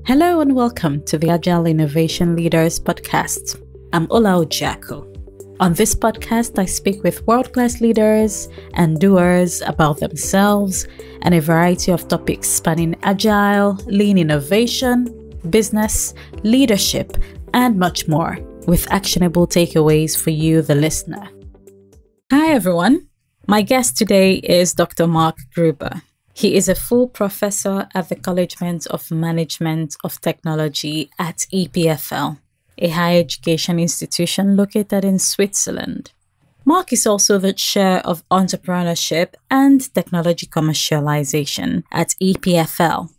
Hello and welcome to the Agile Innovation Leaders podcast. I'm Ojiaku. On this podcast, I speak with world-class leaders and doers about themselves and a variety of topics spanning agile, lean innovation, business, leadership, and much more, with actionable takeaways for you, the listener. Hi, everyone. My guest today is Dr. Marc Gruber. He is a full professor at the College of Management of Technology at EPFL, a higher education institution located in Switzerland. Marc is also the chair of Entrepreneurship and Technology Commercialization at EPFL.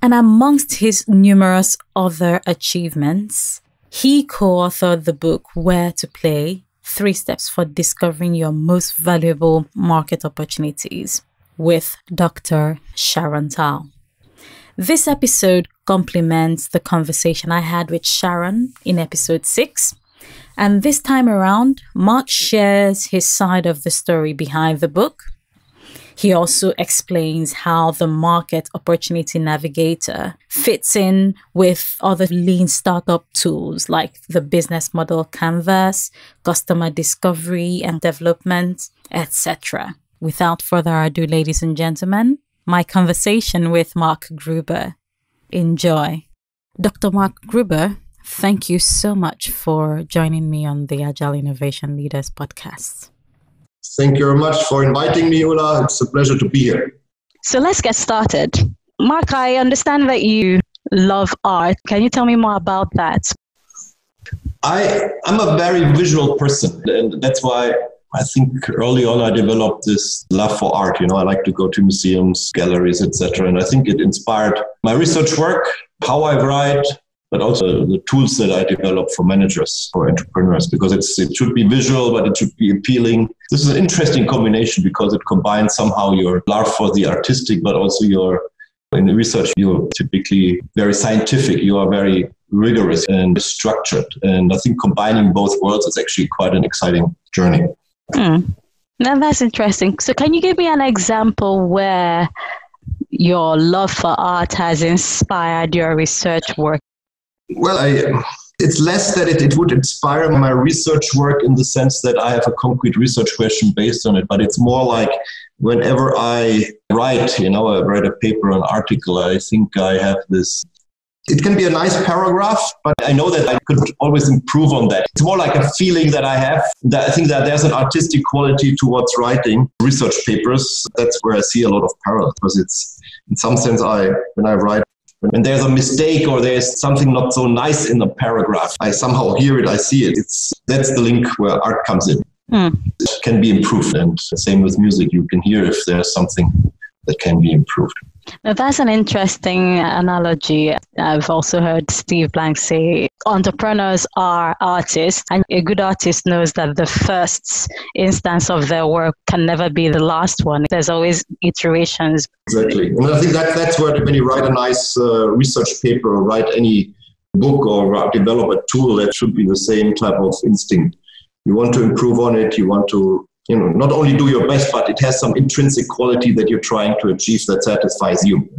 And amongst his numerous other achievements, he co-authored the book Where to Play: 3 Steps for Discovering Your Most Valuable Market Opportunities with Dr. Sharon Tal. This episode complements the conversation I had with Sharon in episode 6. And this time around, Marc shares his side of the story behind the book. He also explains how the Market Opportunity Navigator fits in with other lean startup tools like the business model canvas, customer discovery and development, etc. Without further ado, ladies and gentlemen, my conversation with Marc Gruber. Enjoy. Dr. Marc Gruber, thank you so much for joining me on the Agile Innovation Leaders podcast. Thank you very much for inviting me, Ola. It's a pleasure to be here. So let's get started. Marc, I understand that you love art. Can you tell me more about that? I'm a very visual person, and that's why I think early on I developed this love for art. I like to go to museums, galleries, etc. And I think it inspired my research work, how I write, but also the tools that I develop for managers, for entrepreneurs, because it should be visual, but it should be appealing. This is an interesting combination because it combines somehow your love for the artistic, but also in research, you're typically very scientific. You are very rigorous and structured. And I think combining both worlds is actually quite an exciting journey. Now that's interesting. So can you give me an example where your love for art has inspired your research work? Well, it's less that it would inspire my research work in the sense that I have a concrete research question based on it, but it's more like whenever I write, I write a paper, an article, I think I have this. It can be a nice paragraph, but I know that I could always improve on that. It's more like a feeling that I have. That I think that there's an artistic quality towards writing research papers. That's where I see a lot of parallels, because it's, in some sense, when I write, when there's a mistake or there's something not so nice in the paragraph, I somehow hear it, I see it. That's the link where art comes in. It can be improved. And same with music. You can hear if there's something that can be improved. Now, that's an interesting analogy. I've also heard Steve Blank say entrepreneurs are artists, and a good artist knows that the first instance of their work can never be the last one. There's always iterations. Exactly. And I think that's where when you write a nice research paper or write any book or develop a tool, that should be the same type of instinct. You want to improve on it. You want to not only do your best, but it has some intrinsic quality that you're trying to achieve that satisfies you.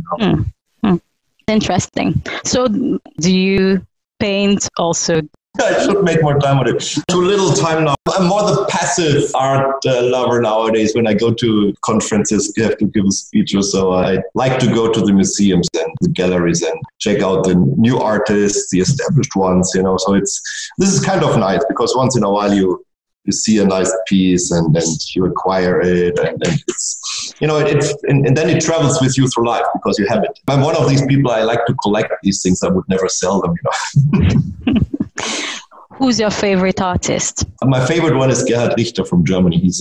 Interesting. So do you paint also? I should make more time on it. Too little time now. I'm more the passive art lover nowadays. When I go to conferences, you have to give a speech or so. I like to go to the museums and the galleries and check out the new artists, the established ones, So this is kind of nice because once in a while you see a nice piece and then you acquire it and it's, and then it travels with you through life because you have it. I'm one of these people, I like to collect these things. I would never sell them, Who's your favorite artist? My favorite one is Gerhard Richter from Germany. He's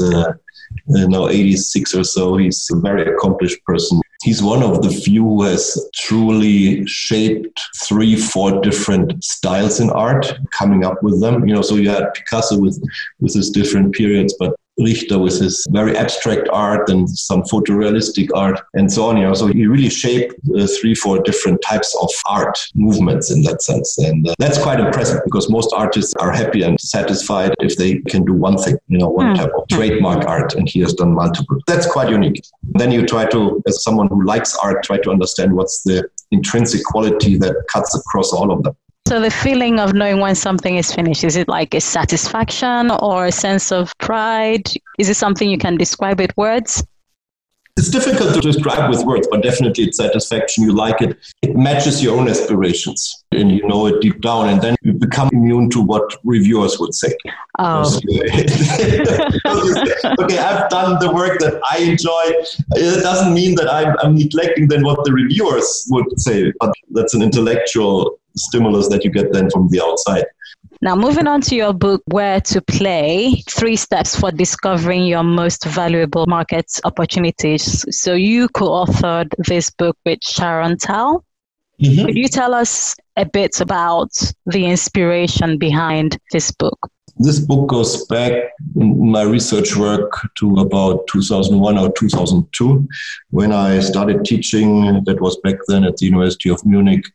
now 86 or so. He's a very accomplished person. He's one of the few who has truly shaped 3-4 different styles in art, coming up with them. So you had Picasso with his different periods, but Richter with his very abstract art and some photorealistic art and so on. So he really shaped 3-4 different types of art movements in that sense. And that's quite impressive because most artists are happy and satisfied if they can do one thing, one type of trademark art. And he has done multiple. That's quite unique. Then you try to, as someone who likes art, try to understand what's the intrinsic quality that cuts across all of them. So the feeling of knowing when something is finished, is it like a satisfaction or a sense of pride? Is it something you can describe with words? It's difficult to describe with words, but definitely it's satisfaction. You like it. It matches your own aspirations and you know it deep down, and then you become immune to what reviewers would say. Oh. Okay, I've done the work that I enjoy. It doesn't mean that I'm neglecting then what the reviewers would say, but that's an intellectual stimulus that you get then from the outside. Now, moving on to your book, Where to Play, 3 steps for discovering your most valuable market opportunities. So you co-authored this book with Sharon Tal. Mm-hmm. Could you tell us a bit about the inspiration behind this book? This book goes back in my research work to about 2001 or 2002, when I started teaching. That was back then at the University of Munich,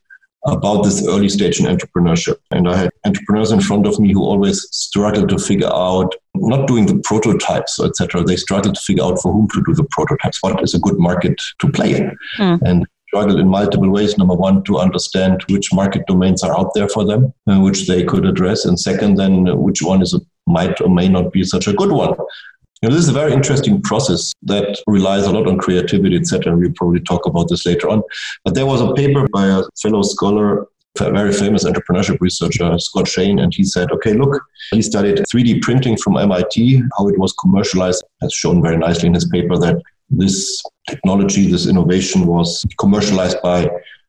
about this early stage in entrepreneurship. And I had entrepreneurs in front of me who always struggled to figure out, not doing the prototypes, etc. They struggled to figure out for whom to do the prototypes. What is a good market to play in? And struggled in multiple ways. Number one, to understand which market domains are out there for them, which they could address. And second, then which one might or may not be such a good one. This is a very interesting process that relies a lot on creativity, etc. We'll probably talk about this later on. But there was a paper by a fellow scholar, a very famous entrepreneurship researcher, Scott Shane, and he said, okay, look, he studied 3D printing from MIT, how it was commercialized. Has shown very nicely in his paper that this technology, this innovation was commercialized by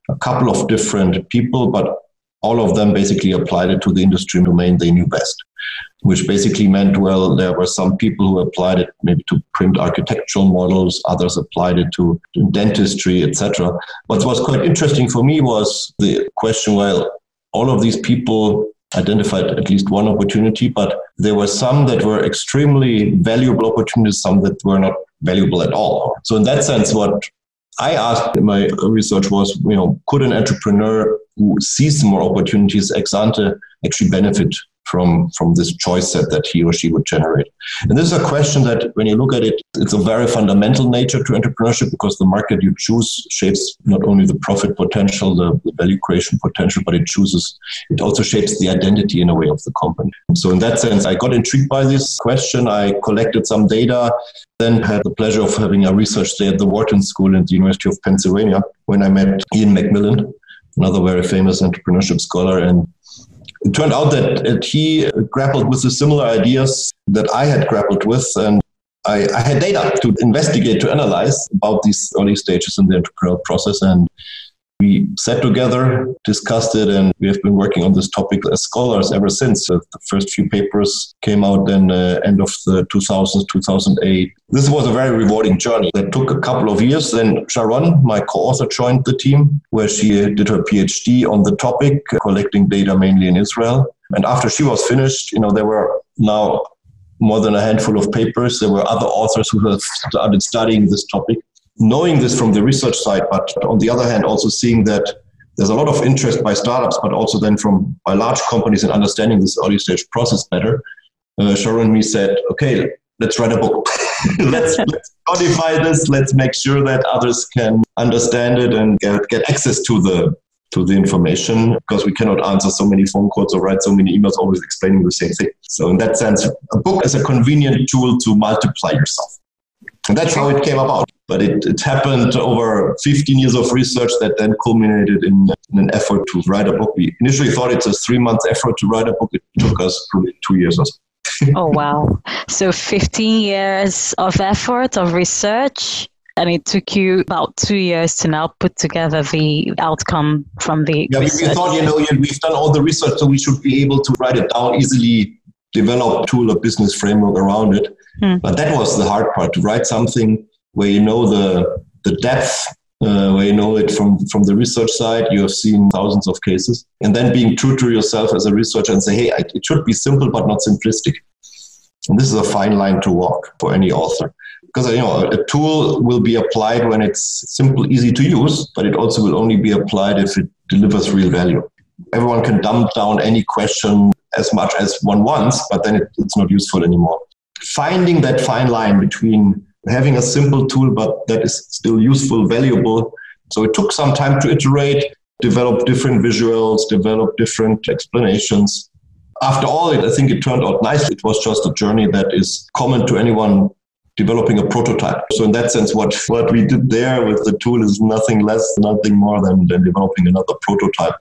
a couple of different people, but all of them basically applied it to the industry domain they knew best, which basically meant, well, there were some people who applied it maybe to print architectural models, others applied it to dentistry, etc. What was quite interesting for me was the question, well, all of these people identified at least one opportunity, but there were some that were extremely valuable opportunities, some that were not valuable at all. So in that sense, what I asked in my research was, could an entrepreneur who sees more opportunities ex ante actually benefit from this choice set that he or she would generate? And this is a question that, when you look at it, it's a very fundamental nature to entrepreneurship, because the market you choose shapes not only the profit potential, the value creation potential, but it also shapes the identity in a way of the company. So in that sense, I got intrigued by this question. I collected some data, then had the pleasure of having a research day at the Wharton School at the University of Pennsylvania, when I met Ian McMillan, another very famous entrepreneurship scholar. And it turned out that he grappled with the similar ideas that I had grappled with, and I had data to investigate, to analyze about these early stages in the entrepreneurial process. And we sat together, discussed it, and we have been working on this topic as scholars ever since. The first few papers came out then end of the 2000s, 2008. This was a very rewarding journey that took a couple of years. Then Sharon, my co-author, joined the team, where she did her PhD on the topic, collecting data mainly in Israel. And after she was finished, there were now more than a handful of papers. There were other authors who have started studying this topic. Knowing this from the research side, but on the other hand, also seeing that there's a lot of interest by startups, but also then by large companies in understanding this early stage process better, Sharon and me said, okay, let's write a book. let's codify this. Let's make sure that others can understand it and get access to the information, because we cannot answer so many phone calls or write so many emails always explaining the same thing. So in that sense, a book is a convenient tool to multiply yourself. And that's how it came about. But it happened over 15 years of research that then culminated in an effort to write a book. We initially thought it's a 3-month effort to write a book. It took us probably 2 years or so. Oh, wow. So 15 years of effort, of research, and it took you about 2 years to now put together the outcome from the research. We thought, we've done all the research, so we should be able to write it down easily, develop a tool or business framework around it. But that was the hard part, to write something where you know the depth, where you know it from the research side. You have seen thousands of cases. And then being true to yourself as a researcher and say, hey, it should be simple but not simplistic. And this is a fine line to walk for any author. Because a tool will be applied when it's simple, easy to use, but it also will only be applied if it delivers real value. Everyone can dumb down any question as much as one wants, but then it's not useful anymore. Finding that fine line between having a simple tool, but that is still useful, valuable, So it took some time to iterate, develop different visuals, develop different explanations. After all, I think it turned out nice. It was just a journey that is common to anyone developing a prototype. So in that sense, what we did there with the tool is nothing less, nothing more than developing another prototype.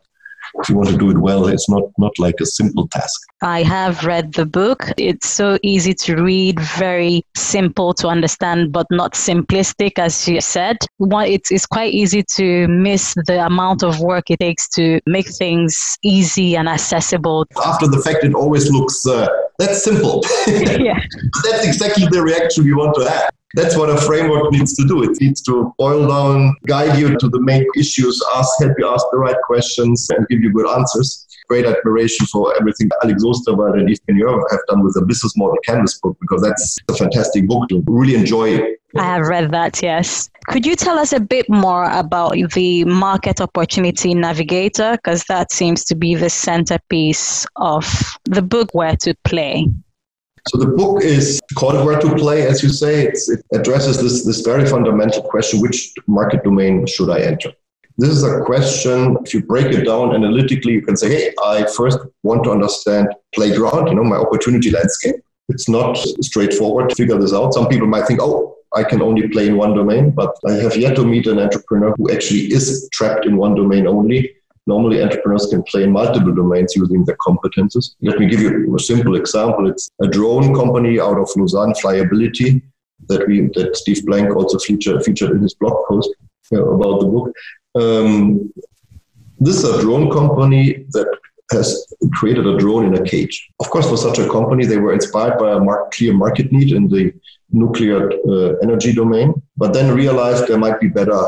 If you want to do it well, it's not like a simple task. I have read the book. It's so easy to read, very simple to understand, but not simplistic, as you said. It's quite easy to miss the amount of work it takes to make things easy and accessible. After the fact, it always looks, that's simple. Yeah. That's exactly the reaction we want to have. That's what a framework needs to do. It needs to boil down, guide you to the main issues, help you ask the right questions, and give you good answers. Great admiration for everything Alex Osterwald and Yves Penier have done with the business model canvas book, because that's a fantastic book to really enjoy. I have read that, yes. Could you tell us a bit more about the Market Opportunity Navigator? Because that seems to be the centerpiece of the book, Where to Play. So the book is called Where to Play, as you say. It addresses this very fundamental question: which market domain should I enter? This is a question, if you break it down analytically, you can say, hey, I first want to understand playground, my opportunity landscape. It's not straightforward to figure this out. Some people might think, I can only play in one domain, but I have yet to meet an entrepreneur who actually is trapped in one domain only. Normally, entrepreneurs can play in multiple domains using their competences. Let me give you a simple example. It's a drone company out of Lausanne, Flyability, that Steve Blank also featured in his blog post about the book. This is a drone company that has created a drone in a cage. Of course, for such a company, they were inspired by a clear market need in the nuclear energy domain, but then realized there might be better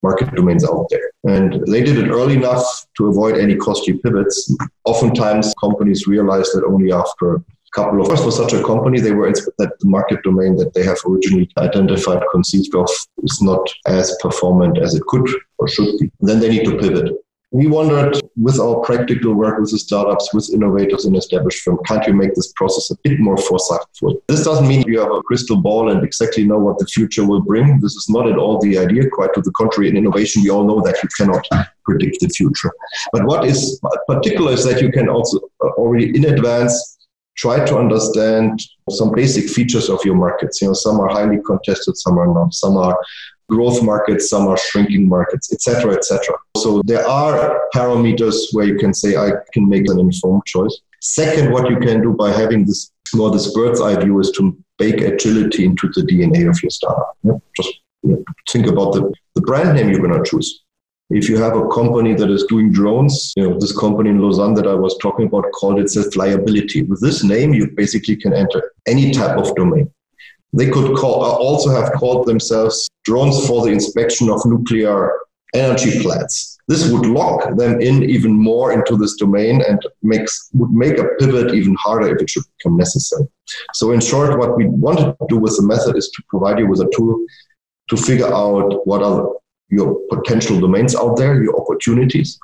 market domains out there. And they did it early enough to avoid any costly pivots. Oftentimes, companies realize that only after a couple of years for such a company, they were that the market domain that they have originally identified, conceived of, is not as performant as it could or should be. Then they need to pivot. We wondered, with our practical work with the startups, with innovators and established firms, can't you make this process a bit more foresighted? This doesn't mean you have a crystal ball and exactly know what the future will bring. This is not at all the idea. Quite to the contrary, in innovation, we all know that you cannot predict the future. But what is particular is that you can also already in advance try to understand some basic features of your markets. Some are highly contested, some are not. Some are growth markets, some are shrinking markets, etc., etc. So there are parameters where you can say, I can make an informed choice. Second, what you can do by having this bird's eye view is to bake agility into the DNA of your startup. Just think about the brand name you're going to choose. If you have a company that is doing drones, this company in Lausanne that I was talking about called itself Flyability. With this name, you basically can enter any type of domain. They could also have called themselves drones for the inspection of nuclear energy plants. This would lock them in even more into this domain and would make a pivot even harder if it should become necessary. So in short, what we wanted to do with the method is to provide you with a tool to figure out what are your potential domains out there, your opportunities.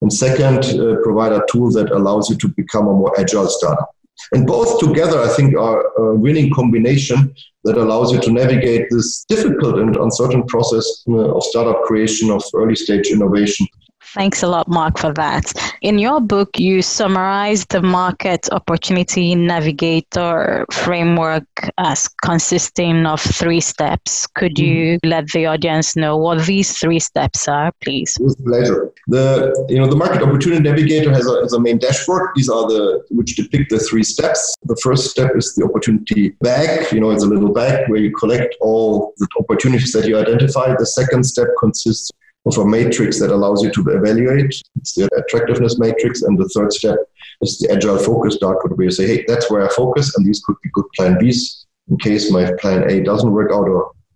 And second, provide a tool that allows you to become a more agile startup. And both together, I think, are a winning combination that allows you to navigate this difficult and uncertain process of startup creation, of early stage innovation. Thanks a lot, Marc, for that. In your book, you summarize the Market Opportunity Navigator framework as consisting of 3 steps. Could you let the audience know what these 3 steps are, please? With pleasure. The Market Opportunity Navigator has a main dashboard. These are which depict the 3 steps. The first step is the opportunity bag. It's a little bag where you collect all the opportunities that you identify. The second step consists of a matrix that allows you to evaluate. It's the attractiveness matrix. And the third step is the agile focus dartboard, where you say, hey, that's where I focus, and these could be good plan Bs in case my plan A doesn't work out,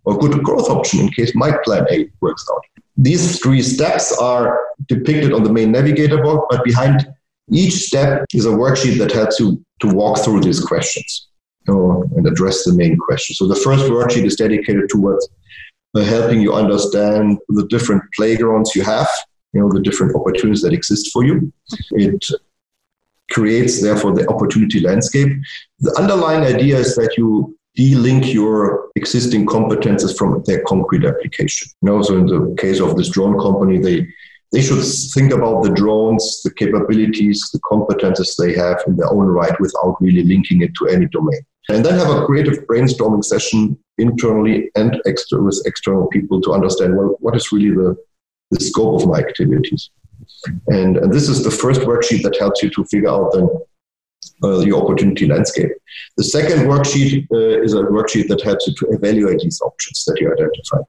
or good growth option in case my plan A works out. These 3 steps are depicted on the main navigator board, but behind each step is a worksheet that helps you to walk through these questions and address the main question. So the first worksheet is dedicated towards helping you understand the different playgrounds you have, the different opportunities that exist for you. It creates, therefore, the opportunity landscape. The underlying idea is that you de-link your existing competences from their concrete application. So in the case of this drone company, they should think about the drones, the capabilities, the competences they have in their own right without really linking it to any domain. And then have a creative brainstorming session internally and with external people to understand, well, what is really the scope of my activities? And this is the first worksheet that helps you to figure out then your opportunity landscape. The second worksheet is a worksheet that helps you to evaluate these options that you identified.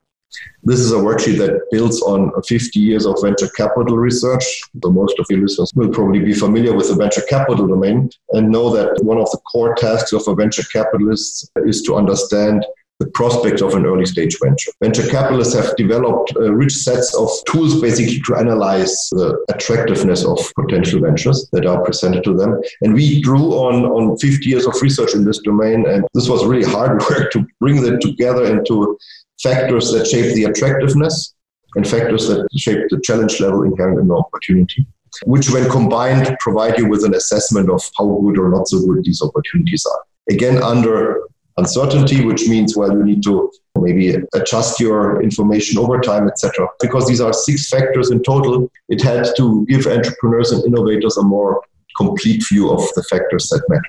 This is a worksheet that builds on 50 years of venture capital research. So most of your listeners will probably be familiar with the venture capital domain and know that one of the core tasks of a venture capitalist is to understand the prospects of an early stage venture. Venture capitalists have developed rich sets of tools basically to analyze the attractiveness of potential ventures that are presented to them. And we drew on 50 years of research in this domain. And this was really hard work to bring them together into factors that shape the attractiveness and factors that shape the challenge level inherent in the opportunity, which when combined provide you with an assessment of how good or not so good these opportunities are. Again, under uncertainty, which means, well, you need to maybe adjust your information over time, etc. Because these are 6 factors in total, it had to give entrepreneurs and innovators a more complete view of the factors that matter.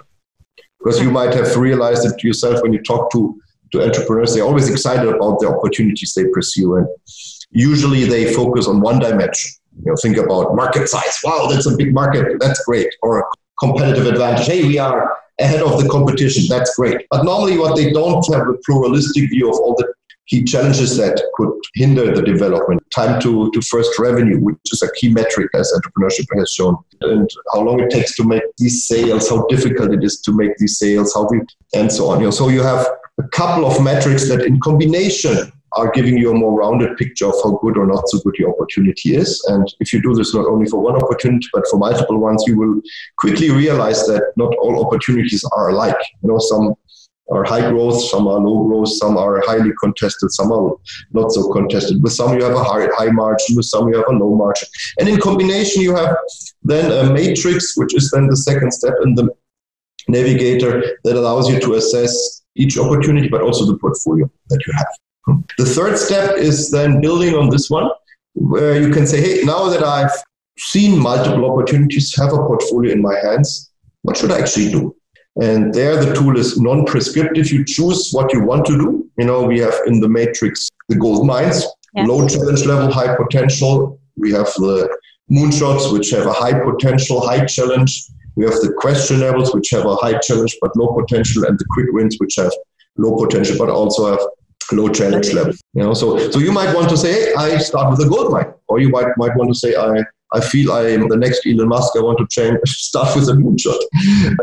Because you might have realized it yourself when you talk to entrepreneurs, they're always excited about the opportunities they pursue. And usually they focus on one dimension. Think about market size. Wow, that's a big market. That's great. Or competitive advantage. Hey, we are ahead of the competition. That's great. But normally what they don't have a pluralistic view of all the key challenges that could hinder the development. Time to first revenue, which is a key metric as entrepreneurship has shown. And how long it takes to make these sales, how difficult it is to make these sales, and so on. So you have a couple of metrics that in combination are giving you a more rounded picture of how good or not so good your opportunity is. And if you do this not only for one opportunity, but for multiple ones, you will quickly realize that not all opportunities are alike. Some are high growth, some are low growth, some are highly contested, some are not so contested. With some you have a high margin, with some you have a low margin. And in combination you have then a matrix, which is then the second step in the navigator that allows you to assess each opportunity, but also the portfolio that you have. The third step is then building on this one, where you can say, hey, now that I've seen multiple opportunities, have a portfolio in my hands, what should I actually do? And there the tool is non-prescriptive. You choose what you want to do. We have in the matrix the gold mines, low challenge level, high potential. We have the moonshots, which have a high potential, high challenge. We have the questionables, which have a high challenge but low potential, and the quick wins, which have low potential but also have low challenge level. So you might want to say, hey, I start with a gold mine, or you might want to say, I feel I am the next Elon Musk. I want to start with a moonshot.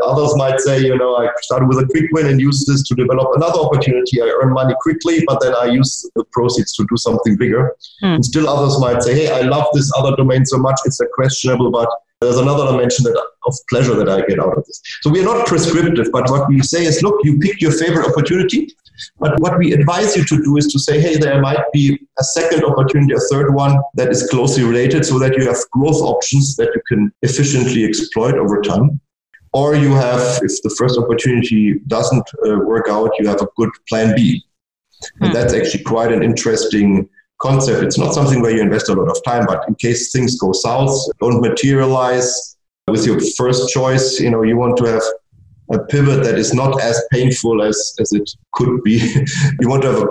Others might say, I started with a quick win and use this to develop another opportunity. I earn money quickly, but then I use the proceeds to do something bigger. And still others might say, hey, I love this other domain so much. It's a questionable, but there's another dimension of pleasure that I get out of this. So we are not prescriptive, but what we say is, look, you pick your favorite opportunity. But what we advise you to do is to say, hey, there might be a second opportunity, a third one that is closely related so that you have growth options that you can efficiently exploit over time. Or you have, if the first opportunity doesn't work out, you have a good plan B. And that's actually quite an interesting concept. It's not something where you invest a lot of time, but in case things go south, don't materialize with your first choice, you want to have a pivot that is not as painful as it could be. You want to have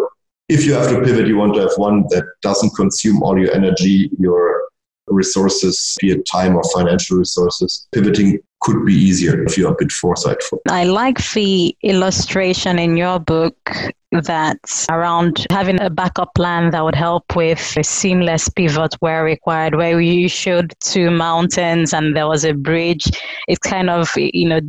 if you have to pivot, you want to have one that doesn't consume all your energy, your resources, be it time or financial resources. Pivoting could be easier if you're a bit foresightful. I like the illustration in your book that's around having a backup plan that would help with a seamless pivot where required, where you showed 2 mountains and there was a bridge. It kind of,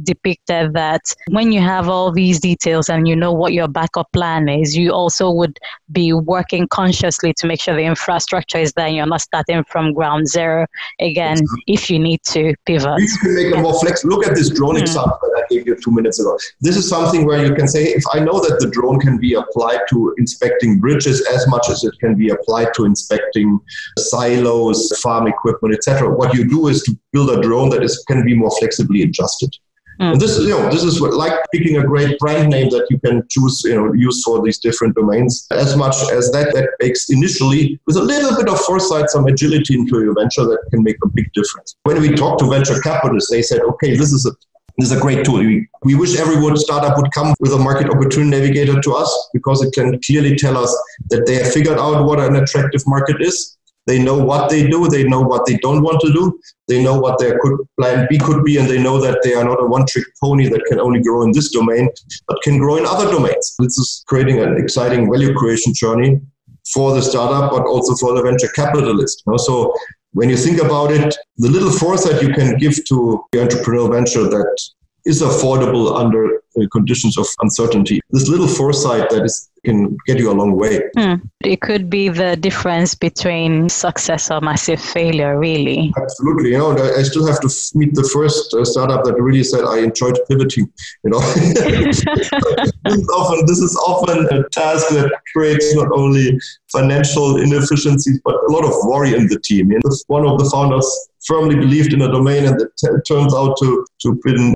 depicted that when you have all these details and you know what your backup plan is, you also would be working consciously to make sure the infrastructure is there and you're not starting from ground zero again if you need to pivot. You can make it more flexible. Look at this drone example that I gave you 2 minutes ago. This is something where you can say, if I know that the drone can be applied to inspecting bridges as much as it can be applied to inspecting silos, farm equipment, etc. What you do is to build a drone that can be more flexibly adjusted. And this is what, like picking a great brand name that you can choose, use for these different domains. As much as that makes initially, with a little bit of foresight, some agility into your venture that can make a big difference. When we talk to venture capitalists, they said, okay, this is a great tool. We wish every startup would come with a Market Opportunity Navigator to us, because it can clearly tell us that they have figured out what an attractive market is. They know what they do. They know what they don't want to do. They know what their plan B could be, and they know that they are not a one-trick pony that can only grow in this domain, but can grow in other domains. This is creating an exciting value creation journey for the startup, but also for the venture capitalist. So when you think about it, the little foresight you can give to the entrepreneurial venture that is affordable under conditions of uncertainty, this little foresight can get you a long way. It could be the difference between success or massive failure, really. Absolutely. I still have to meet the first startup that really said, I enjoyed pivoting. This is often a task that creates not only financial inefficiencies, but a lot of worry in the team. One of the founders firmly believed in a domain, and it turns out to be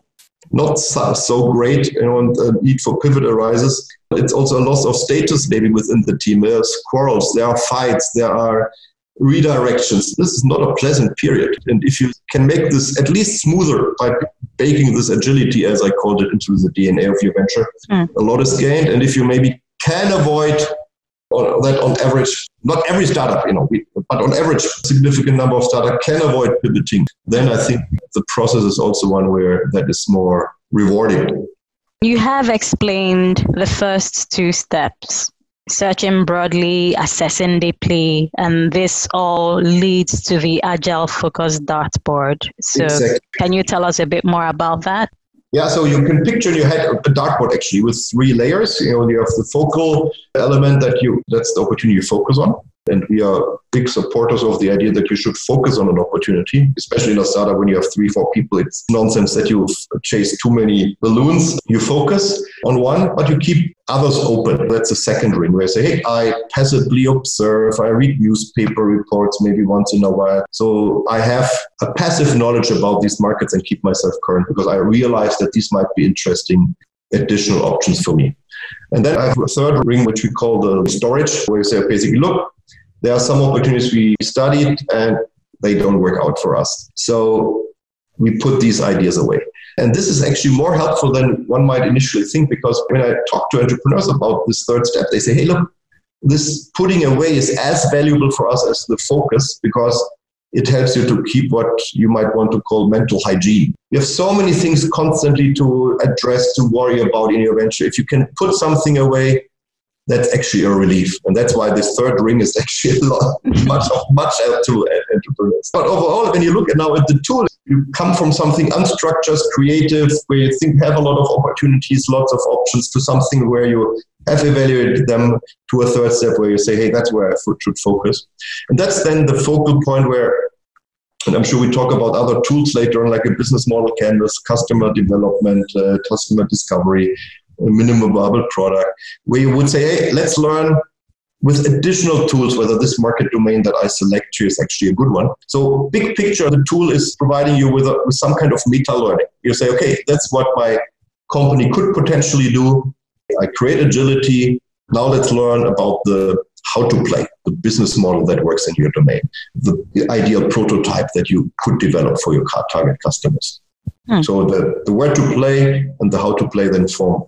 not so great, and the need for pivot arises. It's also a loss of status maybe within the team. There's quarrels, there are fights, there are redirections. This is not a pleasant period. And if you can make this at least smoother by baking this agility, as I called it, into the DNA of your venture, a lot is gained. And if you maybe can avoid that on average, not every startup, but on average, a significant number of startups can avoid pivoting, then I think the process is also one where that is more rewarding. You have explained the first two steps: searching broadly, assessing deeply, and this all leads to the Agile focused dartboard. So exactly. Can you tell us a bit more about that? Yeah, so you can picture in your head a dartboard actually with 3 layers. You have the focal element that's the opportunity you focus on. And we are big supporters of the idea that you should focus on an opportunity, especially in a startup when you have 3-4 people. It's nonsense that you chase too many balloons. You focus on one, but you keep others open. That's the second ring where I say, hey, I passively observe, I read newspaper reports maybe once in a while. So I have a passive knowledge about these markets and keep myself current because I realize that these might be interesting additional options for me. And then I have a third ring, which we call the storage, where you say, basically, look, there are some opportunities we studied and they don't work out for us. So we put these ideas away. And this is actually more helpful than one might initially think, because when I talk to entrepreneurs about this third step, they say, hey, look, this putting away is as valuable for us as the focus, because it helps you to keep what you might want to call mental hygiene. You have so many things constantly to address, to worry about in your venture. If you can put something away, that's actually a relief. And that's why this third ring is actually much help to entrepreneurs. But overall, when you look now at the tool, you come from something unstructured, creative, where you think have a lot of opportunities, lots of options, to something where you have evaluated them, to a third step where you say, hey, that's where I should focus. And that's then the focal point where, and I'm sure we talk about other tools later on, like a business model canvas, customer development, customer discovery, a minimum viable product, where you would say, hey, let's learn with additional tools whether this market domain that I select here is actually a good one. So big picture, the tool is providing you with some kind of meta learning. You say, okay, that's what my company could potentially do. I create agility. Now let's learn about the how to play, the business model that works in your domain, the ideal prototype that you could develop for your target customers. So the where to play and the how to play then form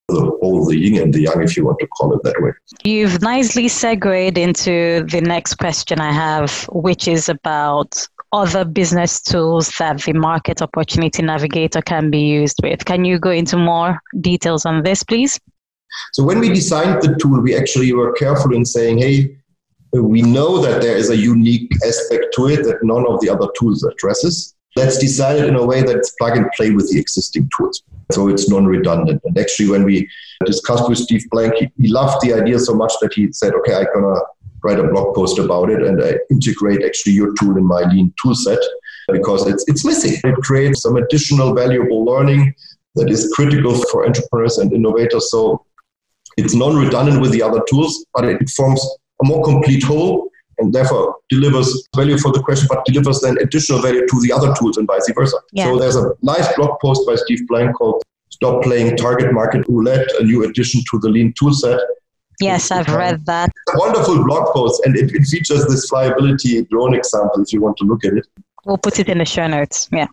the yin and the yang, if you want to call it that way. You've nicely segued into the next question I have, which is about other business tools that the Market Opportunity Navigator can be used with. Can you go into more details on this, please? So when we designed the tool, we actually were careful in saying, hey, we know that there is a unique aspect to it that none of the other tools addresses. Let's design it in a way that it's plug and play with the existing tools. So it's non-redundant. And actually, when we discussed with Steve Blank, he loved the idea so much that he said, okay, I'm going to write a blog post about it and integrate actually your tool in my lean toolset, because it's missing. It creates some additional valuable learning that is critical for entrepreneurs and innovators. So it's non-redundant with the other tools, but it forms a more complete whole. and therefore delivers value for the question, but delivers then additional value to the other tools and vice versa. Yeah. So there's a nice blog post by Steve Blank called Stop Playing Target Market Roulette, a new addition to the Lean toolset. Yes, I've read that. It's a wonderful blog post, and it features this flyability drone example if you want to look at it. We'll put it in the show notes, yeah.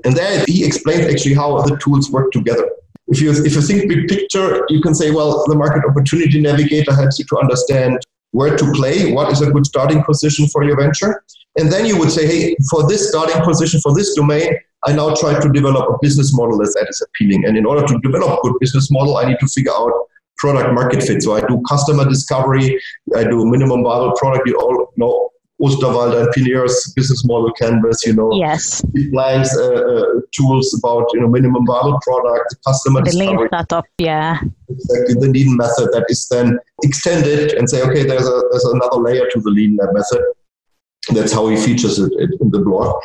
And there he explains actually how the tools work together. If you think big picture, you can say, well, the Market Opportunity Navigator helps you to understand where to play, what is a good starting position for your venture. And then you would say, hey, for this starting position, for this domain, I now try to develop a business model that is appealing. And in order to develop a good business model, I need to figure out product market fit. So I do customer discovery, I do minimum viable product. You all know Osterwalder and Pinier's business model canvas, Yes. Blank's tools about minimum viable product, customer discovery. The lean startup, yeah. Exactly, the lean method that is then extended and say, okay, there's another layer to the lean method. That's how he features it in the blog.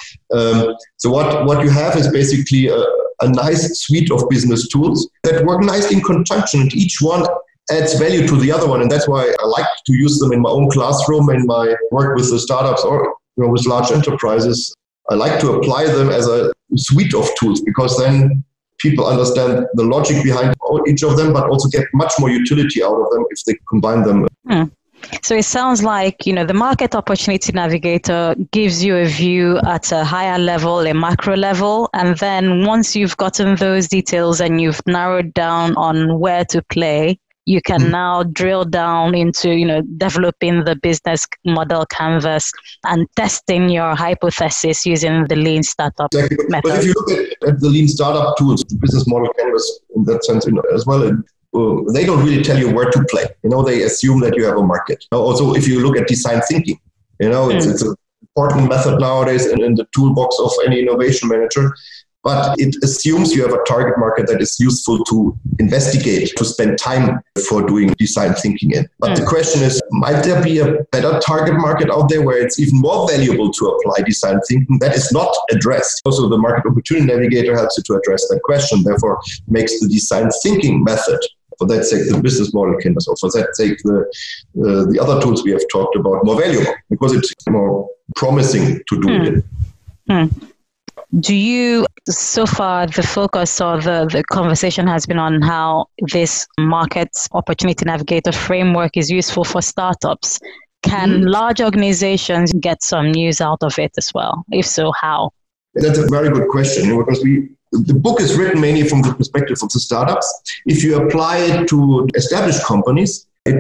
So what you have is basically a nice suite of business tools that work nicely in conjunction, and each one adds value to the other one. And that's why I like to use them in my own classroom, in my work with the startups or with large enterprises. I like to apply them as a suite of tools, because then people understand the logic behind each of them, but also get much more utility out of them if they combine them. So it sounds like, the Market Opportunity Navigator gives you a view at a higher level, a macro level. And then once you've gotten those details and you've narrowed down on where to play, you can now drill down into, developing the business model canvas and testing your hypothesis using the lean startup method. But if you look at the lean startup tools, the business model canvas in that sense as well, they don't really tell you where to play. They assume that you have a market. Also, if you look at design thinking, it's an important method nowadays in the toolbox of any innovation manager. But it assumes you have a target market that is useful to investigate, to spend time for doing design thinking in. But the question is, might there be a better target market out there where it's even more valuable to apply design thinking that is not addressed? Also, the Market Opportunity Navigator helps you to address that question, therefore makes the design thinking method, for that sake, the business model canvas, or for that sake, the other tools we have talked about, more valuable, because it's more promising to do it. Do you, so far, the focus or the conversation has been on how this Market Opportunity Navigator framework is useful for startups. Can large organizations get some use out of it as well? If so, how? That's a very good question, because the book is written mainly from the perspective of the startups. If you apply it to established companies, and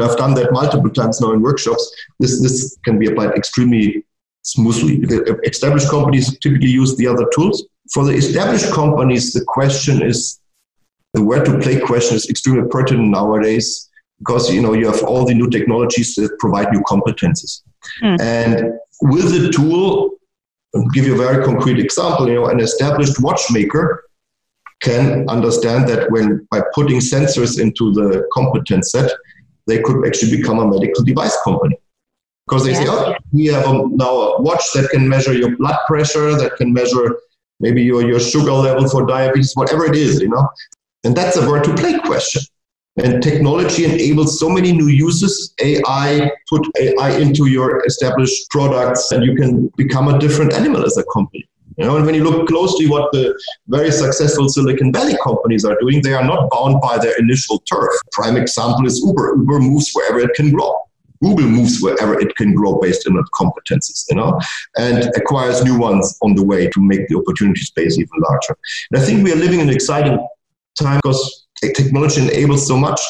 I've done that multiple times now in workshops, this can be applied extremely smoothly. The established companies typically use the other tools. For the established companies, the where to play question is extremely pertinent nowadays, because you have all the new technologies that provide new competencies. And with the tool, I'll give you a very concrete example. An established watchmaker can understand that by putting sensors into the competence set, they could actually become a medical device company. Because they say, we have now a watch that can measure your blood pressure, that can measure maybe your sugar level for diabetes, whatever it is, And that's a where to play question. And technology enables so many new uses. Put AI into your established products, and you can become a different animal as a company. And when you look closely what the very successful Silicon Valley companies are doing, they are not bound by their initial turf. Prime example is Uber. Uber moves wherever it can grow. Google moves wherever it can grow based on its competencies, and acquires new ones on the way to make the opportunity space even larger. And I think we are living in an exciting time, because technology enables so much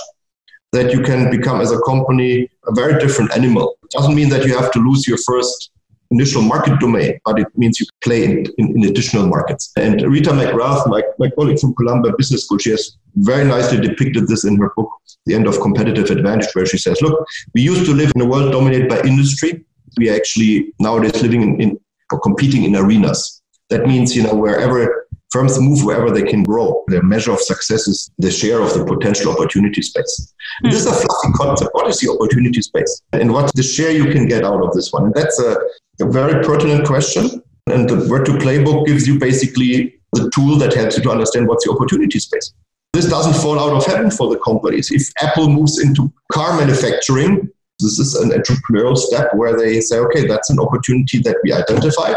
that you can become, as a company, a very different animal. It doesn't mean that you have to lose your first initial market domain, but it means you play in additional markets. And Rita McGrath, my colleague from Columbia Business School, she has very nicely depicted this in her book, The End of Competitive Advantage, where she says, look, we used to live in a world dominated by industry. We are actually nowadays living or competing in arenas. That means, wherever firms move, wherever they can grow, their measure of success is the share of the potential opportunity space. And this is a fluffy concept. What is the opportunity space? And what's the share you can get out of this one? And that's a very pertinent question. And the Where to Play book gives you basically the tool that helps you to understand what's the opportunity space. This doesn't fall out of heaven for the companies. If Apple moves into car manufacturing, This is an entrepreneurial step where they say, okay, that's an opportunity that we identified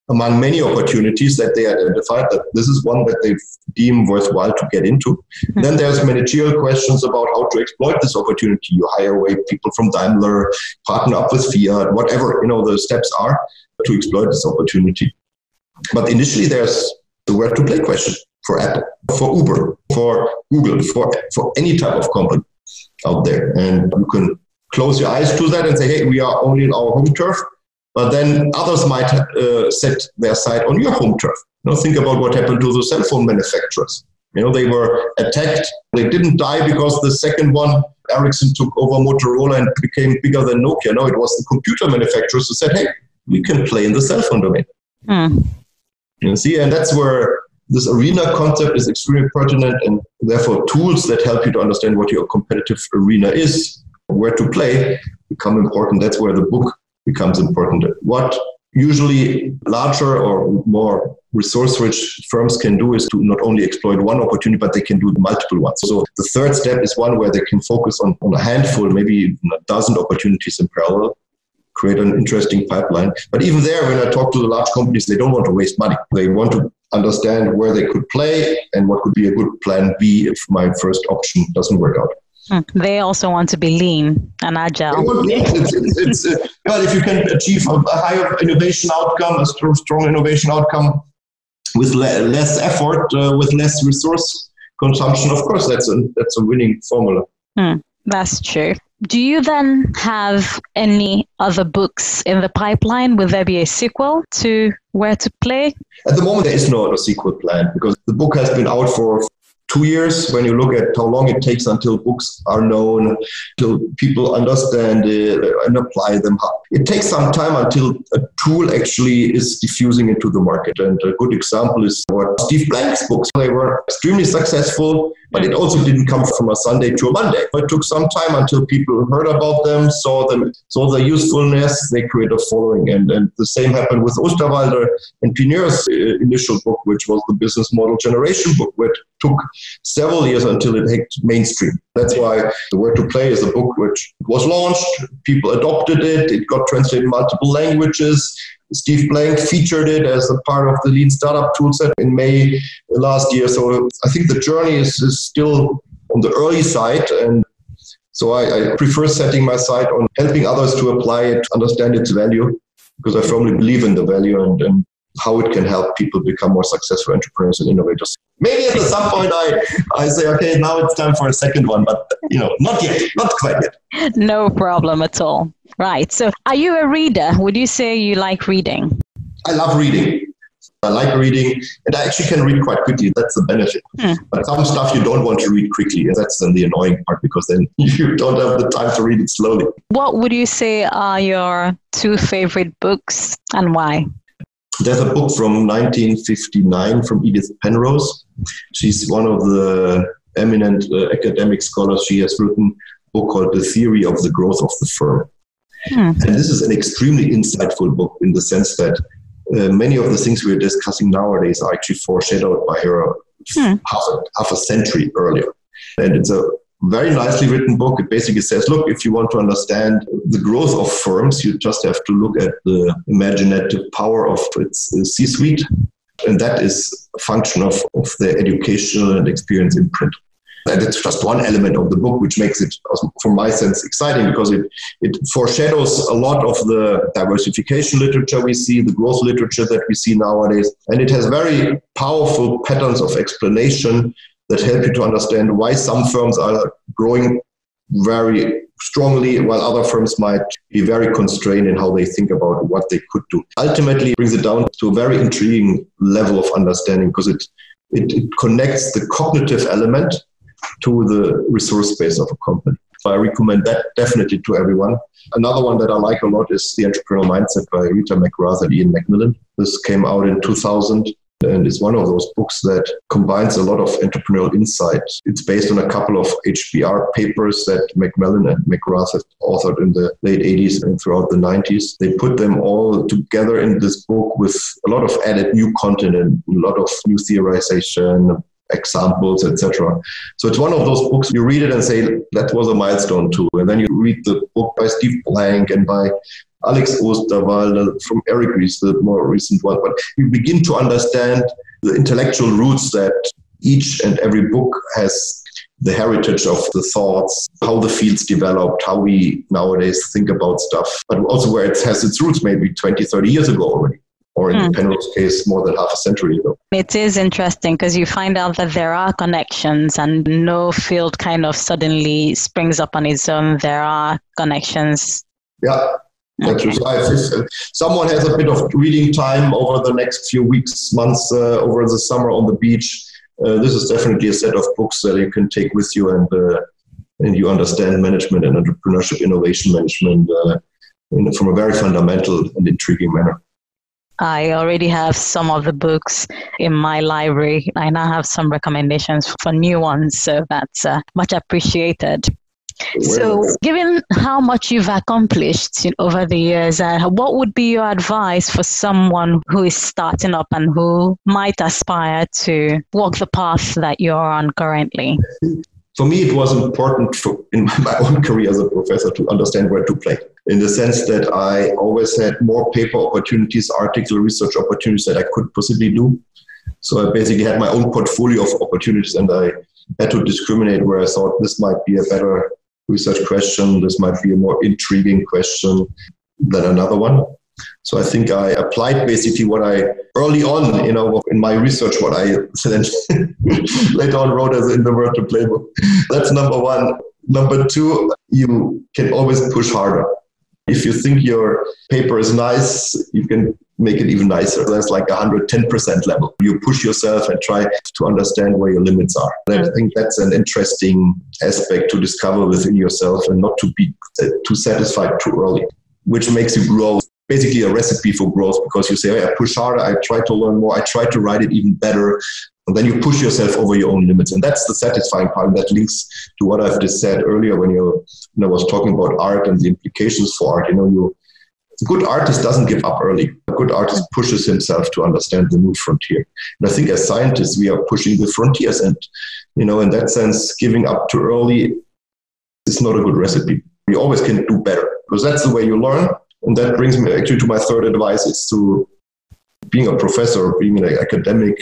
among many opportunities that they identified, that this is one that they deem worthwhile to get into. Mm-hmm. Then there's managerial questions about how to exploit this opportunity. You hire away people from Daimler, partner up with Fiat, whatever, the steps are to exploit this opportunity. But initially there's the where to play question for Apple, for Uber, for Google, for any type of company out there. And you can close your eyes to that and say, hey, we are only in our home turf. But then others might set their sight on your home turf. Think about what happened to the cell phone manufacturers. They were attacked. They didn't die because the second one, Ericsson, took over Motorola and became bigger than Nokia. No, it was the computer manufacturers who said, hey, we can play in the cell phone domain. You see, and that's where this arena concept is extremely pertinent, and therefore tools that help you to understand what your competitive arena is, where to play, become important. That's where the book becomes important. What usually larger or more resource-rich firms can do is to not only exploit one opportunity, but they can do multiple ones. So the third step is one where they can focus on a handful, maybe even a dozen opportunities in parallel, create an interesting pipeline. But even there, when I talk to the large companies, they don't want to waste money. They want to understand where they could play and what could be a good plan B if my first option doesn't work out. They also want to be lean and agile. Well, if you can achieve a higher innovation outcome, a strong innovation outcome with less effort, with less resource consumption, of course, that's a winning formula. That's true. Do you then have any other books in the pipeline? Will there be a sequel to Where to Play? At the moment, there is no sequel plan because the book has been out for 2 years. When you look at how long it takes until books are known, till people understand it and apply them, it takes some time until a tool actually is diffusing into the market. And a good example is what Steve Blank's books. They were extremely successful, but it also didn't come from a Sunday to a Monday. It took some time until people heard about them, saw the usefulness, they created a following. And the same happened with Osterwalder and Pineur's initial book, which was the business model generation book, which took several years until it hit mainstream. That's why The Where to Play is a book which was launched, people adopted it got translated in multiple languages. Steve Blank featured it as a part of the Lean Startup toolset in May last year. So I think the journey is still on the early side. And so I prefer setting my sight on helping others to apply it, understand its value, because I firmly believe in the value and how it can help people become more successful entrepreneurs and innovators. Maybe at some point I say, okay, now it's time for a second one, but not yet, not quite yet. No problem at all. Right. So are you a reader? Would you say you like reading? I love reading. I like reading, and I actually can read quite quickly. That's the benefit. But some stuff you don't want to read quickly, and that's then the annoying part, because then you don't have the time to read it slowly. What would you say are your 2 favorite books and why? There's a book from 1959 from Edith Penrose. She's one of the eminent academic scholars. She has written a book called The Theory of the Growth of the Firm. And this is an extremely insightful book in the sense that many of the things we're discussing nowadays are actually foreshadowed by her half a century earlier. And it's a very nicely written book. It basically says, look, if you want to understand the growth of firms, you just have to look at the imaginative power of its C-suite. And that is a function of the educational and experience imprint. And it's just one element of the book, which makes it, from my sense, exciting, because it foreshadows a lot of the diversification literature we see, the growth literature that we see nowadays. And it has very powerful patterns of explanation that help you to understand why some firms are growing very strongly, while other firms might be very constrained in how they think about what they could do. Ultimately, it brings it down to a very intriguing level of understanding, because it connects the cognitive element to the resource base of a company. So I recommend that definitely to everyone. Another one that I like a lot is The Entrepreneurial Mindset by Rita McGrath and Ian McMillan. This came out in 2000. And it's one of those books that combines a lot of entrepreneurial insight. It's based on a couple of HBR papers that McMillan and McGrath have authored in the late 80s and throughout the 90s. They put them all together in this book with a lot of added new content and a lot of new theorization, examples, etc. So it's one of those books you read it and say, that was a milestone too. And then you read the book by Steve Blank and by Alex Osterwalder from Eric Ries, the more recent one. But you begin to understand the intellectual roots that each and every book has, the heritage of the thoughts, how the fields developed, how we nowadays think about stuff, but also where it has its roots maybe 20, 30 years ago already, or in Penrose's case, more than half a century ago. It is interesting because you find out that there are connections and no field kind of suddenly springs up on its own. There are connections. Yeah. Okay. So if someone has a bit of reading time over the next few weeks, months, over the summer on the beach, this is definitely a set of books that you can take with you, and you understand management and entrepreneurship, innovation management from a very fundamental and intriguing manner. I already have some of the books in my library. I now have some recommendations for new ones, so that's much appreciated. So given how much you've accomplished over the years, what would be your advice for someone who is starting up and who might aspire to walk the path that you're on currently? For me, it was important in my own career as a professor to understand where to play, in the sense that I always had more paper opportunities, article research opportunities that I could possibly do. So I basically had my own portfolio of opportunities, and I had to discriminate where I thought this might be a better research question, this might be a more intriguing question than another one. So I think I applied basically what I early on, in my research, what I then later on wrote as in the Word to Playbook. That's number one. Number two, you can always push harder. If you think your paper is nice, you can make it even nicer. That's like 110% level. You push yourself and try to understand where your limits are. And I think that's an interesting aspect to discover within yourself, and not to be too satisfied too early, which makes you grow. Basically a recipe for growth, because you say, hey, I push harder, I try to learn more, I try to write it even better. And then you push yourself over your own limits. And that's the satisfying part. And that links to what I've just said earlier when I was talking about art and the implications for art. A good artist doesn't give up early. A good artist pushes himself to understand the new frontier. And I think as scientists, we are pushing the frontiers. And, in that sense, giving up too early is not a good recipe. You always can do better, because that's the way you learn. And that brings me actually to my third advice, is to being a professor, being an academic.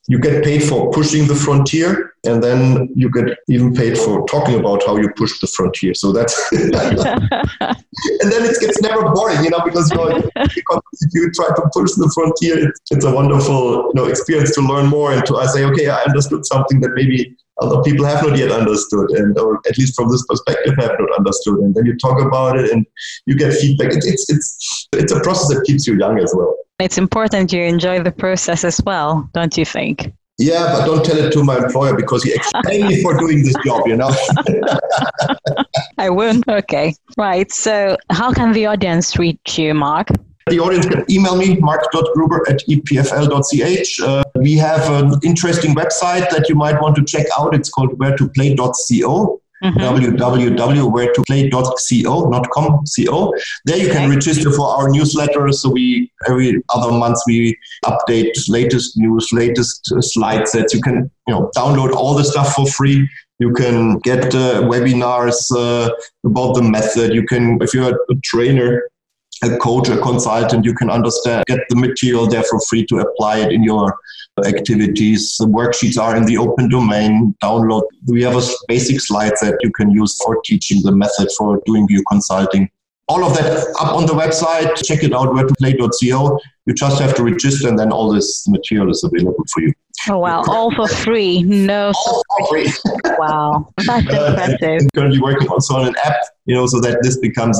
You get paid for pushing the frontier, and then you get even paid for talking about how you push the frontier. So that's, and then it gets never boring, because if you try to push the frontier, it's a wonderful, experience to learn more and to say, okay, I understood something that maybe other people have not yet understood, or at least from this perspective have not understood. And then you talk about it and you get feedback. It's a process that keeps you young as well. It's important you enjoy the process as well, don't you think? Yeah, but don't tell it to my employer, because he paid me for doing this job, I won't. Okay. Right. So how can the audience reach you, Marc? The audience can email me, marc.gruber@epfl.ch. We have an interesting website that you might want to check out. It's called wheretoplay.co. www.wheretoplay.co, not com, co. There you can register for our newsletter. So every other month we update latest news, latest slide sets. You can download all the stuff for free. You can get webinars about the method. You can, if you're a trainer, a coach, a consultant, you can get the material there for free to apply it in your activities. The worksheets are in the open domain. Download. We have a basic slide that you can use for teaching the method, for doing your consulting. All of that up on the website. Check it out, wheretoplay.co. You just have to register, and then all this material is available for you. Oh, wow. All for free. No. All for free. Wow. That's impressive. I'm currently working also on an app, so that this becomes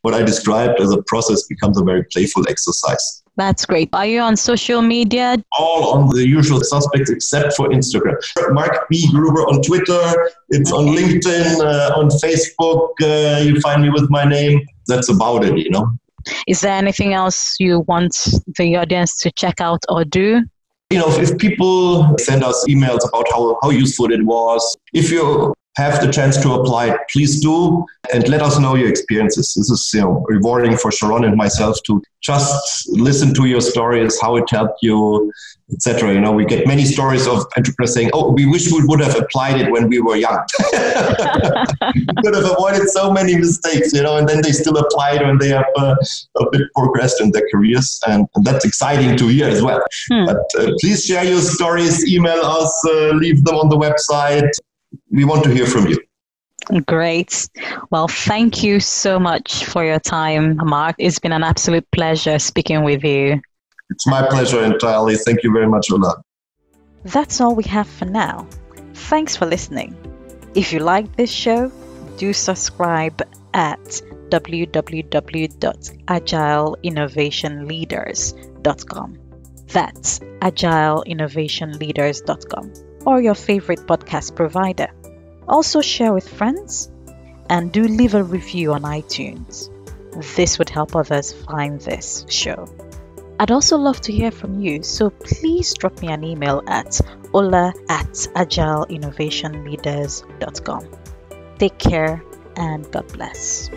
what I described as a process becomes a very playful exercise. That's great. Are you on social media? All on the usual suspects except for Instagram. Marc B. Gruber on Twitter. It's on LinkedIn, on Facebook. You find me with my name. That's about it, Is there anything else you want the audience to check out or do? If people send us emails about how useful it was, if you have the chance to apply, please do, and let us know your experiences. This is rewarding for Sharon and myself to just listen to your stories, how it helped you, etc. We get many stories of entrepreneurs saying, "Oh, we wish we would have applied it when we were young. We could have avoided so many mistakes," and then they still applied when they have a bit progressed in their careers, and that's exciting to hear as well. But please share your stories, email us, leave them on the website. We want to hear from you. Great. Well, thank you so much for your time, Marc. It's been an absolute pleasure speaking with you. It's my pleasure entirely. Thank you very much, Ola. That's all we have for now. Thanks for listening. If you like this show, do subscribe at www.agileinnovationleaders.com. That's agileinnovationleaders.com. or your favorite podcast provider. Also share with friends and do leave a review on iTunes. This would help others find this show. I'd also love to hear from you, so please drop me an email at ola@agileinnovationleaders.com. Take care and God bless.